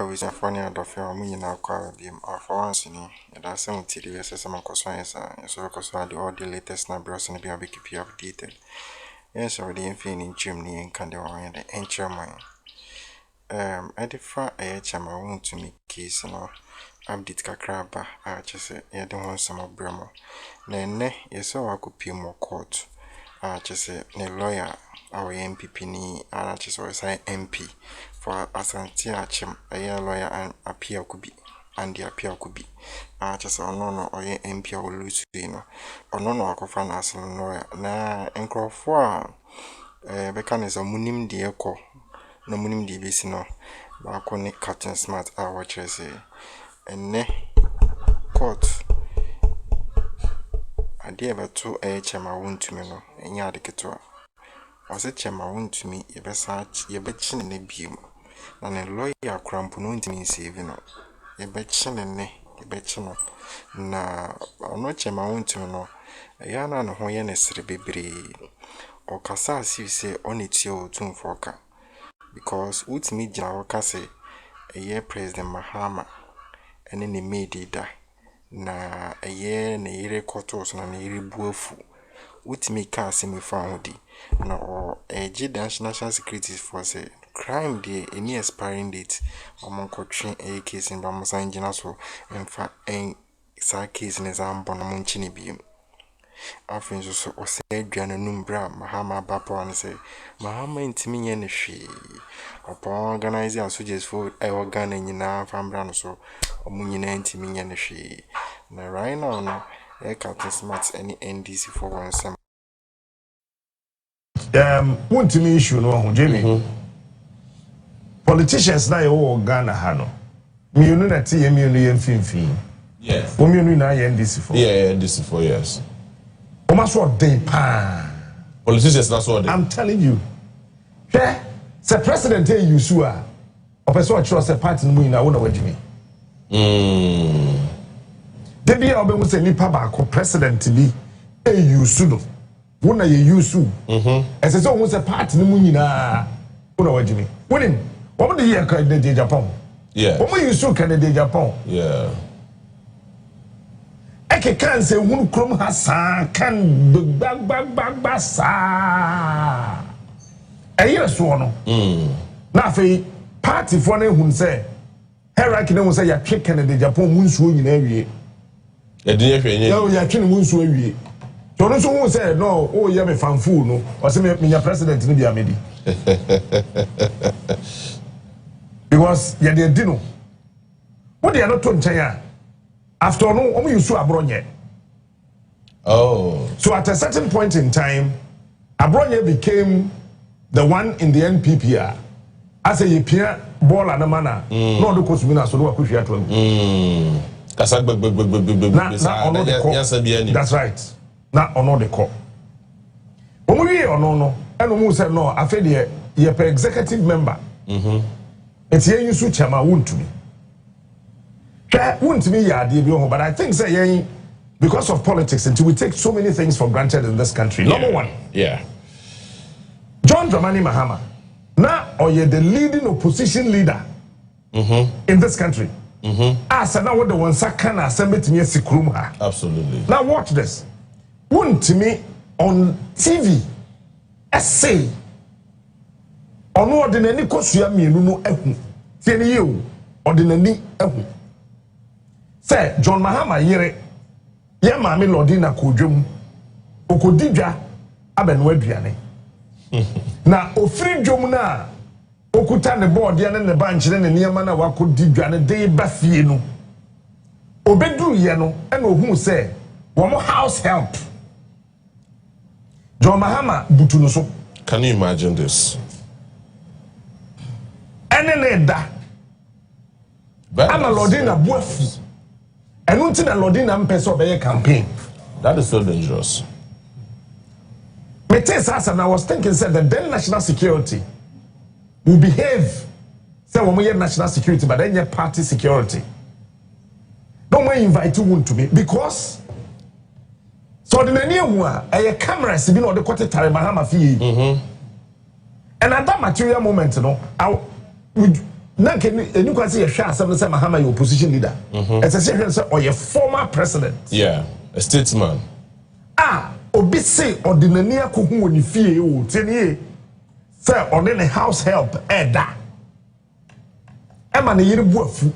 was a funny out of your million acquire beam or for once in it. That's 70 years some concerns, so because all the latest numbers and be a big keep updated. Yes, already in feeling chimney and candy and the entry mine. I defer a chama won't to me case no update kakraba. I just say, I don't want some of Bremo. Nene, yes, so I could pay more court. I just say, ne lawyer, our MPP ni, I just always say MP. For Asante Achim, a lawyer and appeal could be, and the appeal could be. I just no or MP or lose, or no, I could find as a lawyer. Na encro for mechanism munim de echo, no munim de visino, balcony cutting smart hour chase, and ne court. I dear but 2 chama Wontumi no, and yadicator. Was it chama Wontumi, ye besach, ye betchin in a beam. And a lawyer cramp no me saving up. Ye betchin and ne, ye betchin. Na, or no chama Wontumi no, a yana no hoyenes rebebre. Or cassa as you say on it's your tune forka. Because what's me jawaka say a year President Mahama and any made da. Na a year ne ire kotos na ire buofu. What's me can see me found na or a national security force crime day any expiring date among coaching a case in Bamusa engine so in fact a case in exam bonamunchini beam. After so or said Jana Numbra Mahama Bapo and say Mahama intimi yen she upon organizing and suggest for a organ in na from Brano so or Munina intimi yen she. Na right now a captain smart any NDC for one some. Wontumi issue no Jamie. Politicians na yo Ghana ha no. Mienu na tie mienu ye mfimfin. Yes. Wo mienu na ye NDC for. Yeah, NDC for yes. O ma so dey pa. Politicians na so dey. I'm telling you. Say president e yusu a. O person o trust say party no na wo na wajimi. Debi a obe say nipa ba ko president bi e yusu no. Wona ye yusu. Ese so won say party no nyina wo na wajimi. Wonim what the year Canada Japan? Yeah. What you so Canada Japan? Yeah. Eke can say one chrome has can bag sa. A year so no. Na fe party for na hun say hierarchy na hun say ya twe Canada Japan munsuo nyina awie. Ya di ehwe nye. Ya twe munsuo awie. So no so hun say no o ye me fanfu no. O say me nya president ni bia medi. Because ya de dino. What they are not to nchaya. After no, omu yusu abronye. Oh. So at a certain point in time, abronye became the one in the NPP. As a yipia ball and a mana. No do kosumina so do akushia to him. That's right. Na ono de ko. Omu ye ono no. And omu said no, after the yepe executive member. It's yen yusu chama Wontumi. Wontumi ya de bi ho, but I think say yen because of politics until we take so many things for granted in this country. Yeah. Number one. Yeah. John Dramani Mahama. Now or ye the leading opposition leader in this country. As now what the one sakana assembly to me sikrum ha. Absolutely. Now watch this. Wontumi on TV essay ono ordinary kosua mienu no ehu tie ne ye o ordinary ehu say John Mahama yere ye maame Lordina kodwom okodidwa abenu aduane na ofiri dwom na okuta ne board ya ne banch ne niema na wakodidwa ne de ba fie no obedu ye no e na ohun say wo house help John Mahama butu no so. Can you imagine this? Eneneda. Ama Lordina buafu. Enunti na Lordina mpeso beye campaign. That is so dangerous. I was thinking said the then national security will behave say when we have national security but then your party security. Don't want invite you Wontumi because so the near one a camera has been on the quarter time Mahama fee. And at that material moment, you know, nanke any kwasi yehwe asem say Mahama your opposition leader as I say or your former president a statesman obi say ordinary akohu woni fie o tenie say ordinary house help eda ema na yiri buafu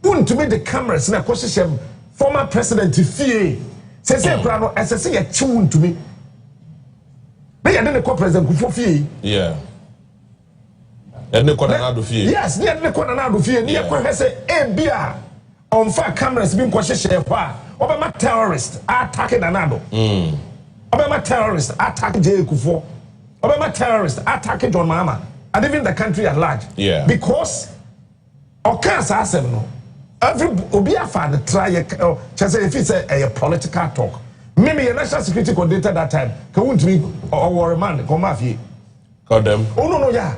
Wontumi the cameras na kwhyehyem former president fie say kura no ss ye chi Wontumi na yede ne ko president kufo fie ne ko na do fie yes ne ko na do fie ne ko hwese bia on fa cameras bi nkwhyehyem kwa obama terrorist attacking Nanado obama terrorist attacking J Kufo obama terrorist attacking John Mahama and even the country at large because okasa asem no every obi afa the try say if it's a political talk maybe a national security coordinator that time can Wontumi or man come afie call them no yeah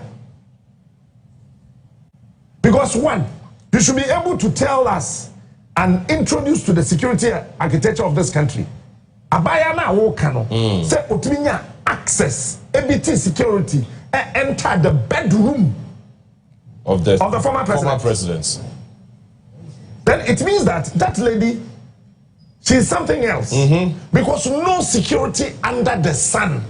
because one you should be able to tell us and introduce to the security architecture of this country. Abaya na wo kano say otiminya access ABT security enter the bedroom of the former president. Then it means that lady she's something else because no security under the sun,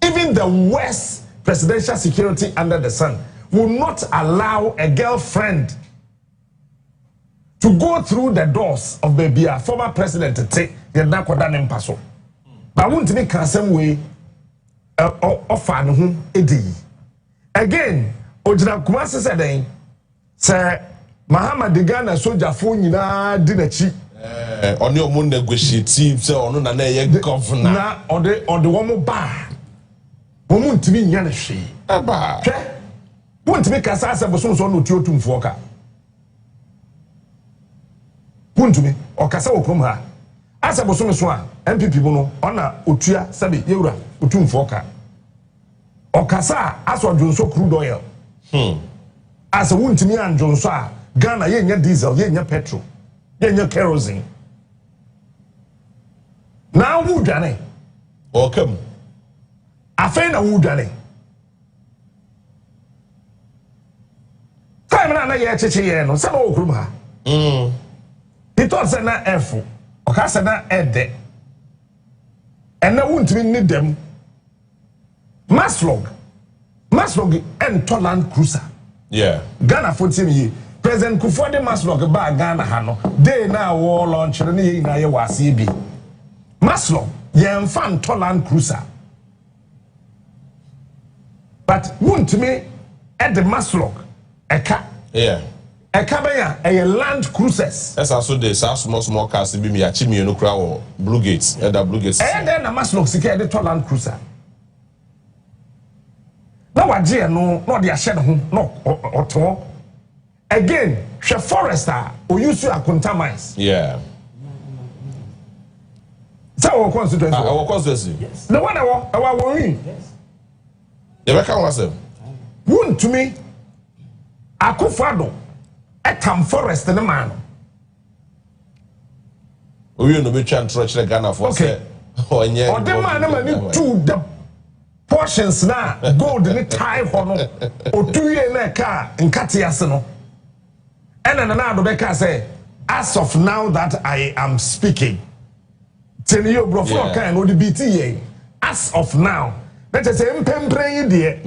even the worst presidential security under the sun, will not allow a girlfriend to go through the doors of baby former president to take the nakoda nempaso. But Wontumi can same way offer no ho edi. Again, Ojina Kumasi said say Mahama de Ghana soldier fo nyina di nachi. Oni omo negotiate say ono na ye governor. Na ode womo ba. Wontumi nya na hwe. Aba. Wontumi kasa ase boso so no tiotumfo ka. Wontumi okasa okrom ha asa boso so a MPP bu no ona otua sabe yewura otumfo ka okasa aso dwonso crude oil asa Wontumi anjonso a Ghana ye nya diesel ye nya petrol ye nya kerosene na wudane okam afen na wudane time na ye cheche ye no sabe okrom ha he thought say na efo okasa na ede and na Wontumi need them maslog and Land Cruiser Ghana 14 year President Kufo de maslog ba Ghana ha no day na war launch na ye na ye wase bi maslog ye mfan Land Cruiser but Wontumi at the maslog eka Ekabaya a Land Cruisers. That's also the small cars be me achieve no crowd Blue Gates Blue Gates. And then a maslog secure the Land Cruiser. Now what dear no the shed home no or again she forester or use to Akroma mines. So our constituency. Our constituency. Yes. The one our worry. Yes. You can was Wontumi Akufado etam forest the man. We no be trying to the Ghana for say or the man to the portions na gold ni tie hono o 2 year na car nkati ase no ena na do be ka say as of now that I am speaking tell you bro for kan no the BT ye as of now let us say mpempren de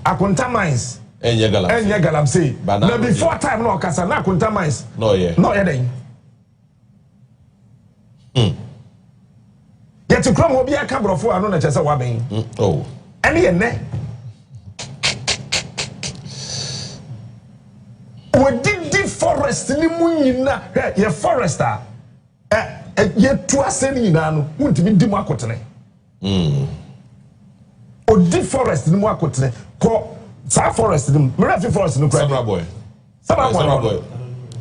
Akroma mines Enye galam say na before time no kasa na Akroma mines no ye den yet krom obi aka brofo ano na chese wa ben ene ye ne wodi forest ni munyina ye forester ye tu aseni nyina no Wontumi di mu akotene odi forest ni mu akotene ko sa forest ni merafi forest ni Sabra boy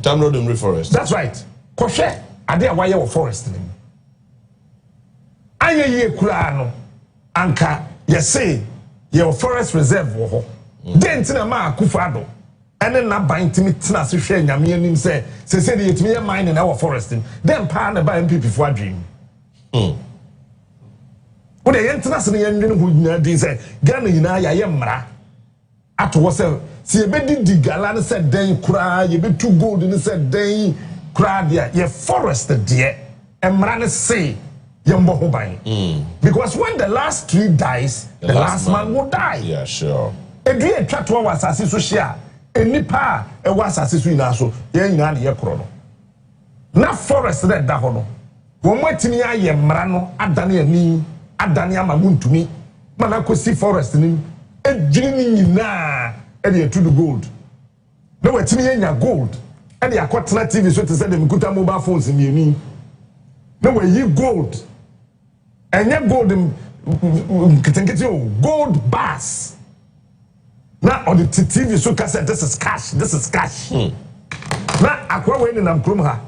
Tamro dem forest. That's right. Ko hwe ade a waye wo forest ni anye ye kura no anka ye say ye forest reserve wo ho dent na ma akufado ene na ban timi tina se hwe nyame anim se de yetimi ye mine na wo forest dem pa na ba MPP fo adwin wo de yentina se ne yenwene ho nyina din se Ghana nyina ya ye mra ato wose si ebedi di gala ne said den kura ye be too gold ne said den kura dia ye forest de emra ne say ye mbo ho ban because when the last tree dies the last man will die. Yeah, sure. Edu etwa to wa asase so hia enipa e wa asase so ina so ye nyina de ye kro no na forest de da ho no wo matimi aye mra no adane ani adane ama Wontumi mana kosi forest ni edwini ni nyina e de to the gold na watimi nya gold e de akotena TV so te say dem kuta mobile phones ni eni na we yi gold enye gold kitenkete gold bars na on the TV so ka say this is cash na akwa we ni nam krom ha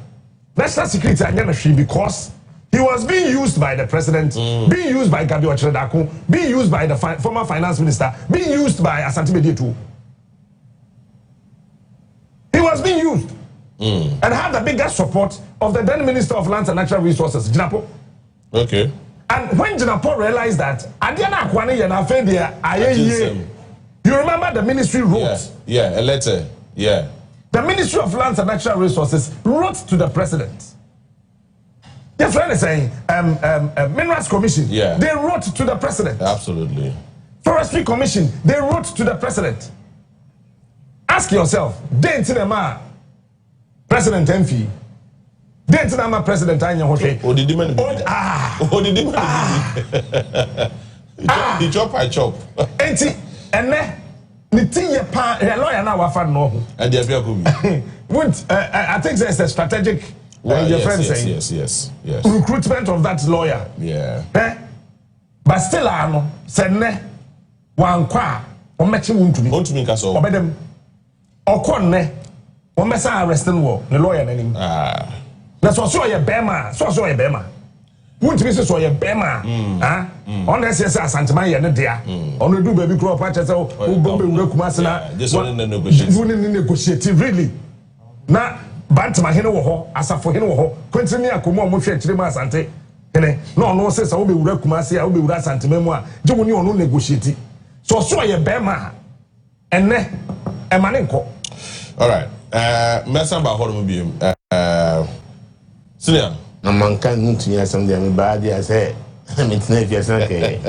national security anya na hwe because he was being used by the president, being used by W0ṛsen, being used by the former finance minister, being used by Asante Medietu. He was being used and had the biggest support of the then Minister of Lands and Natural Resources, Jinapo. Okay. And when Jinapo realized that, you remember the ministry wrote? Yeah, a letter. Yeah. The Ministry of Lands and Natural Resources wrote to the president. Your friend is saying, Minerals Commission, they wrote to the president. Absolutely. Forestry Commission, they wrote to the president. Ask yourself, Dentinema, President Mfi, Dentinama President Anya Hoshe. Oh, did he chop, I chop. Enti, and Nitin pa lawyer now wafan no. And the I think there's a strategic your friend saying yes. Recruitment of that lawyer. Yeah. But still ano senne wan kwa o mechi Wontumi. Wontumi kaso. Obedem. Okonne o mesa arresting wo the lawyer nanim. Na so ye bema, so ye bema. Wontumi so ye bema. On the say Asantema ye ne dia. On do baby crop pa chese o bombe wura kumase na. This one in negotiate really. Na Bantama hene wo ho asafo hene wo ho kwentimi akomo mo hwe akire ma Asante hene no no se sa wo be wura kumase a wo be wura Asantema mu a je woni ono negotiate so ye bema enne e mane nko. All right. Mesa ba ho no biem. Senior na mankan Wontumi asem de me ba dia say me tena fiasa ke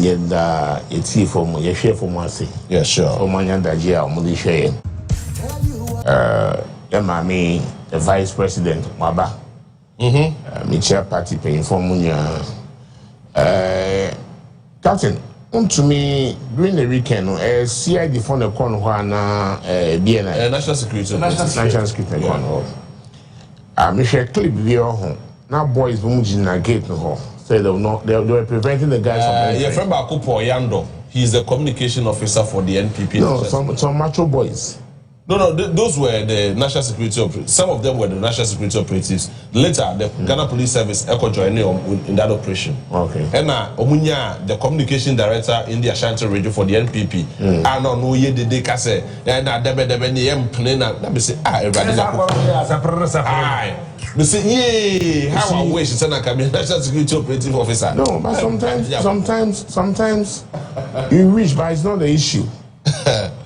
yeda eti form ye hwe form ase. Yeah, sure. Form anya daji a mo di hwe mami the vice president Maba. Me chair party paying for munya. Captain, Wontumi during the weekend, CID for the corner na BNI. National Security. National Security corner. Me share clip video home. Now boys na gate no. Said they were preventing the guys from entering. Yeah, from Akopo Yando. He is the communication officer for the NPP. No, some macho boys. No, those were the national security operatives. Some of them were the national security operatives. Later, the Ghana Police Service echo joined in that operation. Okay. And Omunya, the communication director in the Ashanti region for the NPP. I don't know ye the day kase. And let me say, me say, yeah, how I wish it's an national security operative officer. No, but sometimes you wish, but it's not the issue.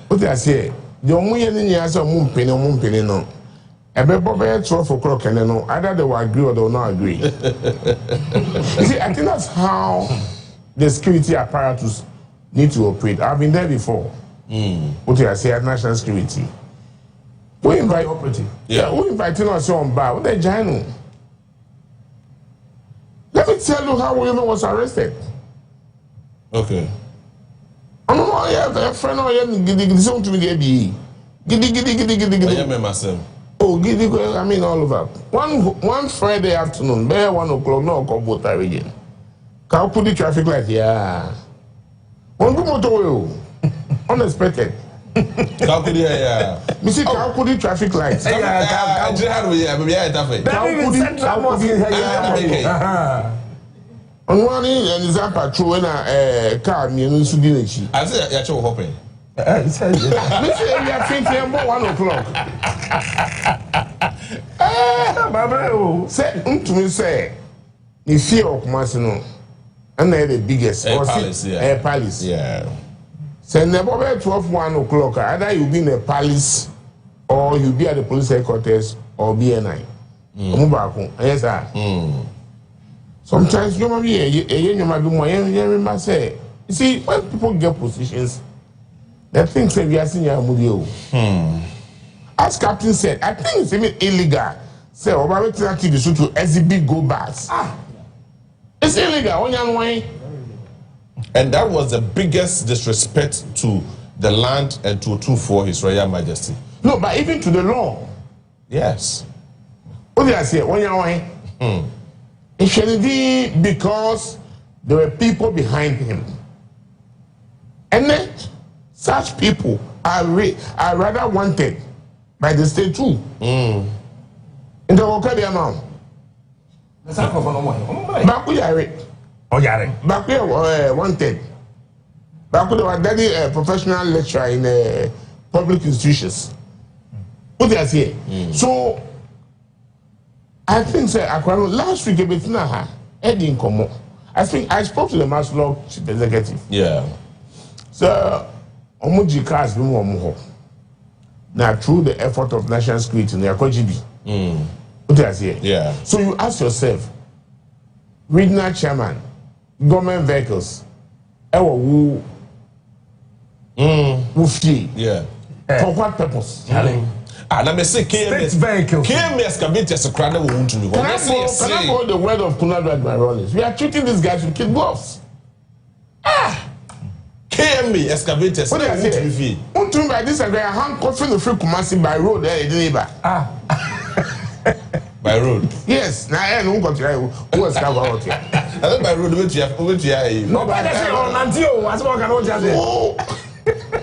What I say. The only thing you say, mumpini no. Everybody 12 o'clock and then either they will agree or they will not agree. You see, I think that's how the security apparatus need to operate. I've been there before. What I say at national security. We invite operating. Yeah, we inviting us on bar. What they join? Let me tell you how William was arrested. Okay. I don't know, yeah, a friend or giddy song to me, giddy. Oh, giddy, I mean, all over. One Friday afternoon, bare 1 o'clock, no, come both region. Can put the traffic light, yeah. On the motorway, unexpected. Yeah. Missy, can put the traffic lights. On one and is a patrol and a car, me and Sudinichi. I said, you're hoping. You say, we are thinking about 1 o'clock. Say, to me, say, you fear of Massino. and they're the biggest. Palace, yeah. Palace. Yeah. So never about 1 o'clock. Either you be in a palace or you be at the police headquarters or BNI. Yes, sir. Sometimes you might be more. You say, you see, when people get positions, they think say we are senior mudio. As Captain said, I think it's even illegal. Say, over to TV shoot to exhibit go bars. It's illegal. And that was the biggest disrespect to the land and to His Royal Majesty. No, but even to the law. Yes. What did I say? It should be because there were people behind him. And then such people are rather wanted by the state too. In the Okadia now. Back we are back we are wanted. Back we were daddy a professional lecturer in public institutions. What did I say? So I think say Akroma last week Eddie Nkomo. I think I spoke to the Master Law Chief Executive. Yeah. So Omuji cars be more. Now through the effort of national security in the GB. What did I say? Yeah. So you ask yourself, regional chairman, government vehicles, who fee? Yeah. For what purpose? And I may say KMS Kabinti as a crowd of Wontumi. Can I go the word of Kunadu by Rollins? We are treating these guys with kid gloves. KMA excavated. What did I say? Wontumi by this, I got a handcuffing the free Kumasi by road there, neighbor. By road? Yes. Now, I don't got who was out here. I think by road, which you have. No, but I say, oh, Nantio, what's more can I say?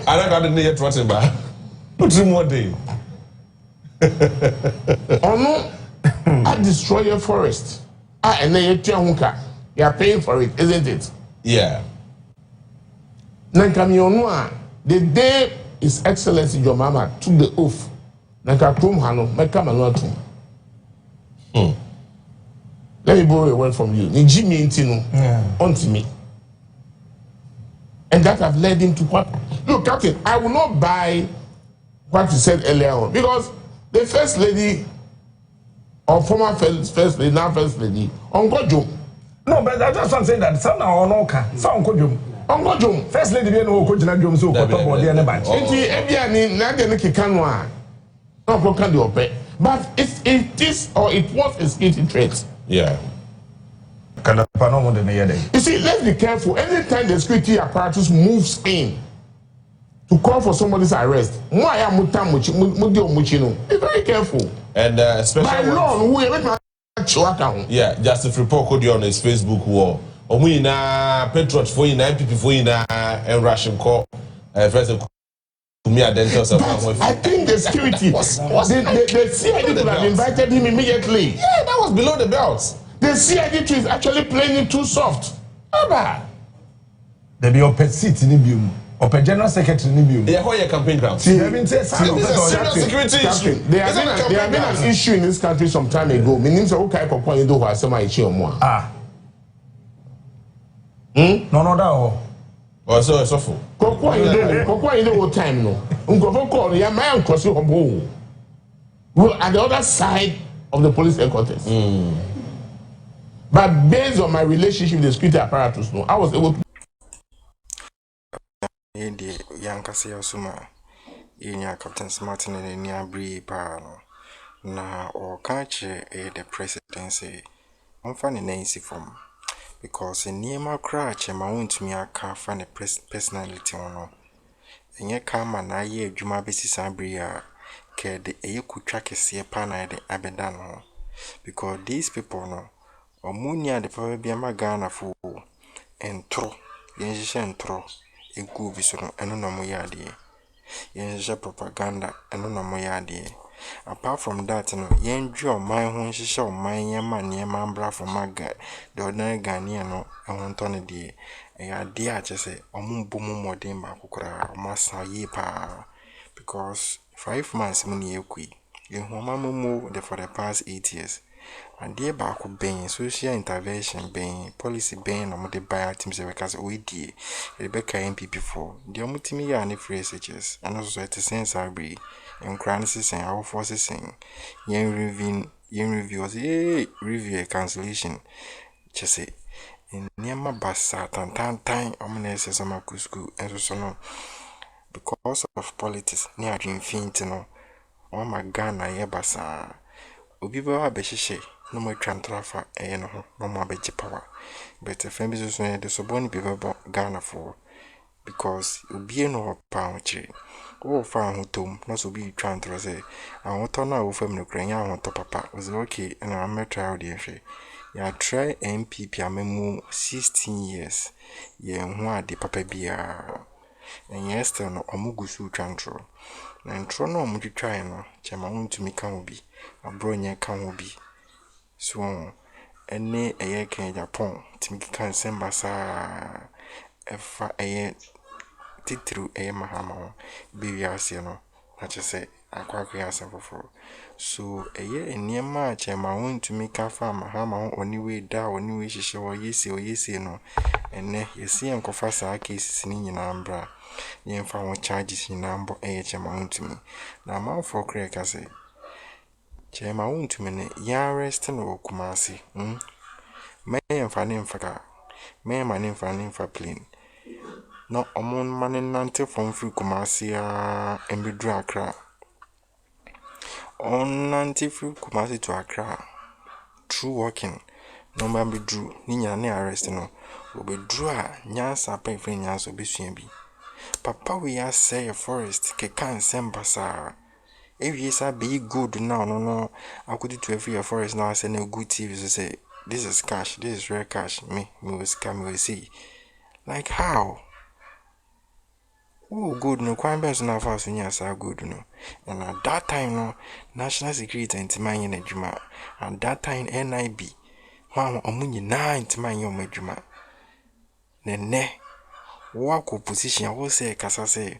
I don't got the near trotting back. Put 2 more days. Oh no, I destroy your forest. And then you are paying for it, isn't it? Yeah. Nankamionwa, the day His Excellency your mama took the oath. Nankakum Hano, Mekamanwatum. Let me borrow a word from you. Nijimi Intino, onto me. And that have led him to what? Look, Captain, I will not buy what you said earlier on because the first lady or former first lady, now first lady, Uncle Joe. No, but that's what I'm saying that some are on Oka, some Uncle Joe. Uncle Joe. First lady, we know Uncle Joe, so top of the other batch. Ebiani, Nadia Nikikanwa, Uncle Candy, but it is or it was a skitty trait. Yeah. You see, let's be careful. Anytime the security apparatus moves in to call for somebody's arrest, be very careful. And especially by law, yeah, Justice Report could on his Facebook wall. Omina Patriot for you, MPP for you, and Russian call. First, I think the security, the CID could have invited him immediately. Yeah, that was below the belt. The CID is actually playing it too soft. There be open seat in the open general secretary in the Yeah, where your campaign ground? There have been an issue in this country some time ago. Meaning, so okay, you do what somebody cheer more. No. Oh, so it's awful. You do what time no. Call your man cross your home. Well, at the other side of the police headquarters. But based on my relationship with the security apparatus, no, I was able to. Yankasi Osuma, Inya Captain Martin and Nia Bree Pano. Na or catch the presidency. I'm finding easy form because in near my crutch, and my own to me, I can't find a personality or no. And yet, come and I hear Juma Bessis Abria, care the Ayoku track is a pana de Abedano because these people know. Omunia the power be a magana fool and tro, yen tro, a good vision and no moyadi. Yen propaganda and no moyadi. Apart from that, no, yen draw my home, she show my man, ye man bra for my guy, the ordinary Ghanaian, and want on a day. A dear just say, Omumbumu modimba, kukura, massa ye pa. Because 5 months money equi. You mamma moved for the past 8 years. adeɛ baako bɛn social intervention bɛn policy bɛn na ɔmo de buy team sɛ bɛka sɛ oidie e bɛka MPP for deɛ ɔmo timi yɛ ne free SHS ɛno so ɛte sen saa bere nkran sesen awofo sesen yɛn review ɔsɛ review cancellation kyese nneɛma basa tantantan ɔmo na ɛsɛ sɛ ɔmo school ɛnso so no because of politics ne adwemfinti no ɔma Ghana yɛ basa obi bɛwa bɛhyehyɛ no mo atwa ntrafa ɛyɛ no ho no mo abɛgye power but fam bi so no de so bɔ ne bi bɛbɔ Ghana for because obi no pa ho kyere o fa ho tom no so bi twa ntro sɛ ahotɔ na wo fam no kran ya ahotɔ papa was okay and I'm not try the hwɛ ya try MPP amemu 16 years ye ho ade papa bia and yes still no omugu su twa ntro na ntro no omu twitwae no chema Wontumi ka ho bi abro nye ka ho bi so ene eye kan Japan timi kan semba sa efa eye titru eye mahama bi wiase no na chese akwakwa asem foforo so eye eniema chema Wontumi ka fa mahama ho oniwe da oniwe hihye wo yesi no ene yesi enkofa sa Kesi ni nyina mbra yemfa ho charges nyina mbo eye chema Wontumi na amanfo kra ka se chema Wontumi ne Ḻyɪng no Kumasi me yemfa ne mfaka me ma ne mfa plane no omon mane nante from free Kumasi a embedru Accra on nante free Kumasi to Accra through walking no ma bedru ni nya ne arrest no obedru a nyansa pa free nyansa obesua bi papa we ya say forest ke kan sembasa ewie sa be good now no akudi to every forest now say no good TV so say this is cash, this is real cash me was come we see like how oh good no kwan be so na fa so nya sa good no and at that time no national security intiman yin adwuma and that time NIB wa omunyi na intiman yin adwuma ne wako position wo say kasa say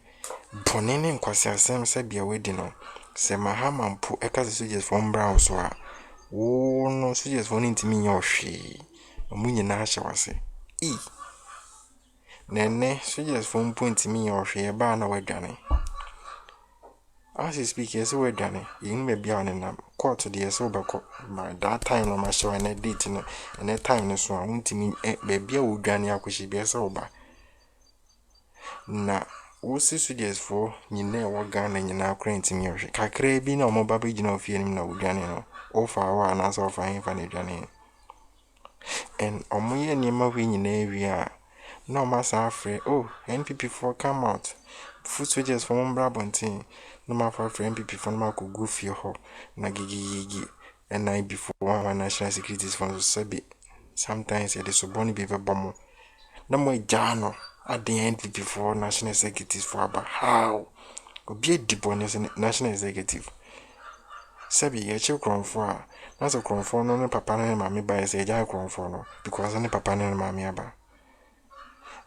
bonene nkwasi asem se bia wedi no se mahama mpo eka se soldiers from brown so a wo no soldiers for ntimi nya ohwe omunyi na ahye wase nene soldiers from point mi nya ohwe ba na wadwane as you speak yes wadwane yin me bia on na court de yes obako by that time no ma show na date no and time no so a ntimi be bia wodwane akohye bia se oba na wosi soldiers for nyina wo Ghana nyina akra ntimi ohwe kakra bi na omoba be gina ofie nim na wodwane no ofa wa na so ofa hin fa na dwane and omoye nima hwe nyina wi a no massa afre oh NPP for come out food soldiers for Umbra Bontin no ma for NPP for no ko go fie ho na gigi and I before one national security for sabi sometimes it is so boni be bomo na mo jano at the NPP for national executive for about how obi dibonus national executive sabi ye che kronfo a na so kronfo no ne papa na mama ba say ja kronfo no because ne papa na mama aba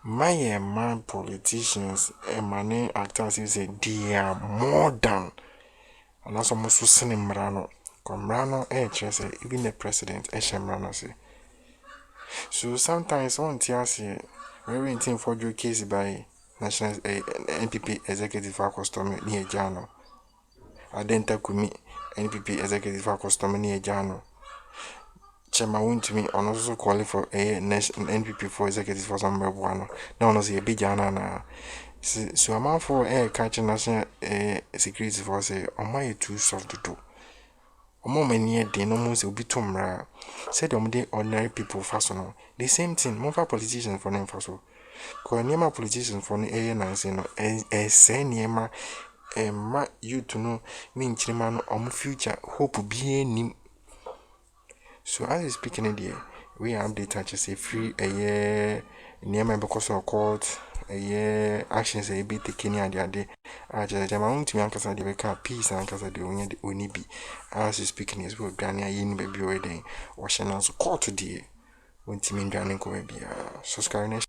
my man politicians and actors say they are more than and also most mrano komrano say even the president shemrano say so sometimes one say very thing for your case by national NPP executive for custom near Jano adenta kumi NPP executive for custom near Jano Chema Wontumi on also calling for a national NPP for executive for some one. No, no, see a big jana na. So amount for a catching national security for say, on my too soft to do. A moment near the no most will be tomra. Said the ordinary people fasten. The same thing, more for politicians for them for so. Because near politicians for the air and say no, a say near ma you to know mean children on future hope be any. So as you speaking in there, we have data to say free a year near my because of court a year actions a bit taken at the day. I just amount to Uncle the peace and Uncle the only be as you speaking is well granny in baby wedding or shall also court today when Timmy Granny go be subscribing.